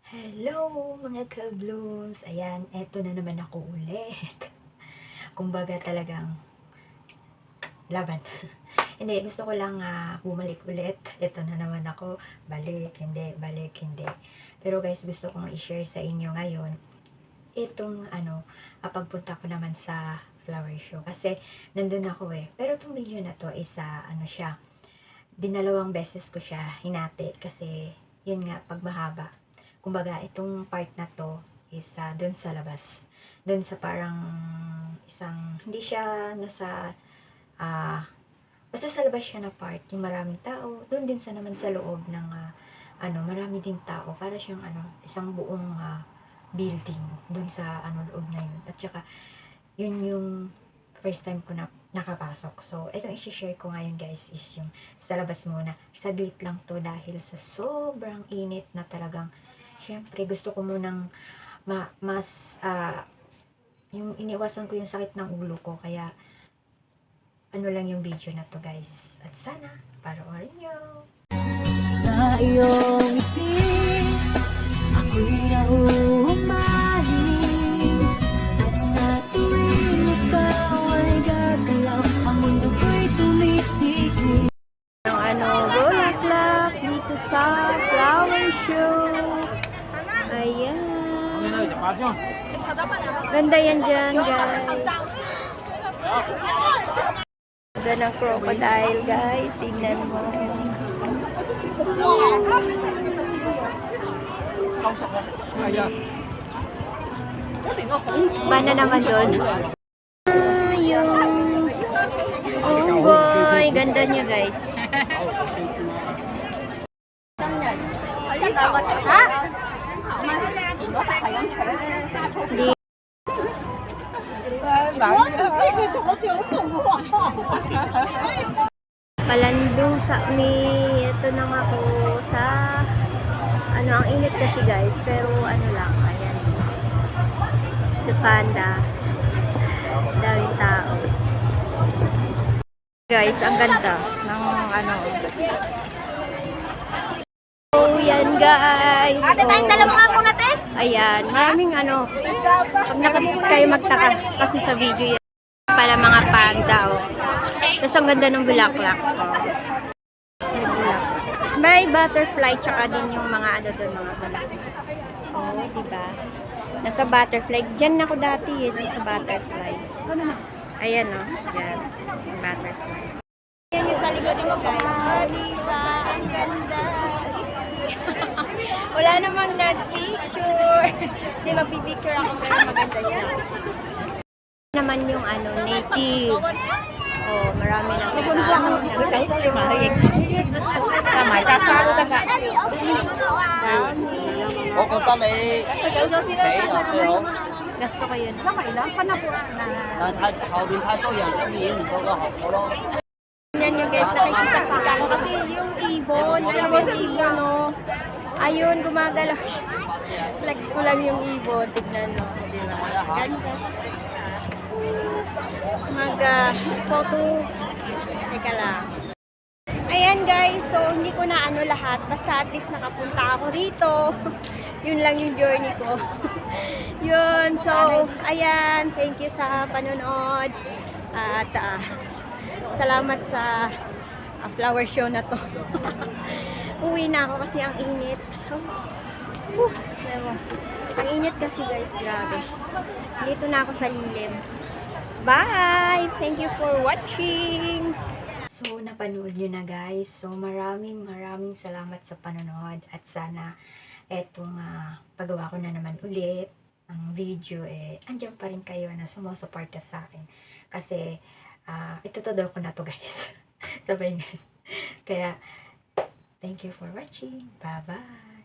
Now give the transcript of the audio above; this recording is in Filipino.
Hello mga ka-blooms! Ayan, eto na naman ako ulit. Kumbaga talagang laban. Hindi, gusto ko lang bumalik ulit. Eto na naman ako. Balik, hindi, balik, hindi. Pero guys, gusto kong i-share sa inyo ngayon itong pagpunta ko naman sa flower show. Kasi nandun ako eh. Pero itong video na to is siya, dinalawang beses ko siya hinati kasi yun nga, pag mahaba. Kumbaga, itong part na to is dun sa labas. Dun sa parang isang, hindi siya nasa, basta sa labas siya na part, yung maraming tao. Dun din sa naman sa loob ng, marami din tao. Para siyang, isang buong building dun sa, loob na yun. At saka, yun yung first time ko na nakapasok. So, itong isi-share ko ngayon guys is yung sa labas muna. Saglit lang to dahil sa sobrang init na talagang, syempre gusto ko munang yung iniwasan ko yung sakit ng ulo ko. Kaya, lang yung video na to guys. At sana, panoorin nyo. Sa iyong ngiti, ako'y nahuhumaling. At sa tuwing ikaw ay gagalaw, ang mundo ko'y tumitigil. Ang bulaklak dito sa flower show. Ayan. Ganda yan dyan, guys. Ganda ng crocodile, guys. Tingnan mo. Bana naman doon. Yung unggoy. Ganda niya, guys. Ha? Palandong sa ito na nga ako sa ang init kasi guys, pero lang, ayan, sa panda, daming tao guys, ang ganda ng oh yan guys, ayan, maraming pag kayo magtaka kasi sa video yan pala mga panda tapos ang ganda ng bulaklak may butterfly tsaka din yung mga doon mga bulaklak diba, nasa butterfly dyan ako dati sa butterfly, ayan yan yung butterfly, yan yung sa likod ko guys, diba, ang ganda. Wala namang nag-picture. Hindi, magpipicture ako pero maganda siya. Naman yung native. Oh, marami na nag-picture. Gusto ko yun. Yan yung guys, nakikisaksika ako kasi yung ibon, ayun, gumagalaw siya. Flex ko lang yung ibon, tignan mo. Ganda. Mag-photo. Teka lang. Ayan guys, so hindi ko na lahat, basta at least nakapunta ako rito. Yun lang yung journey ko. Yun, so, ayan, thank you sa panonood. At, salamat sa flower show na to. Uwi na ako kasi ang init. Ang init kasi guys, grabe. Dito na ako sa lilim. Bye! Thank you for watching! So, napanood nyo na guys. So, maraming salamat sa panonood. At sana, etong pagawa ko na naman ulit ang video andyan pa rin kayo na sumusuporta sa akin. Kasi, itutudol ko na to guys. Sabay guys. Kaya, thank you for watching. Bye-bye!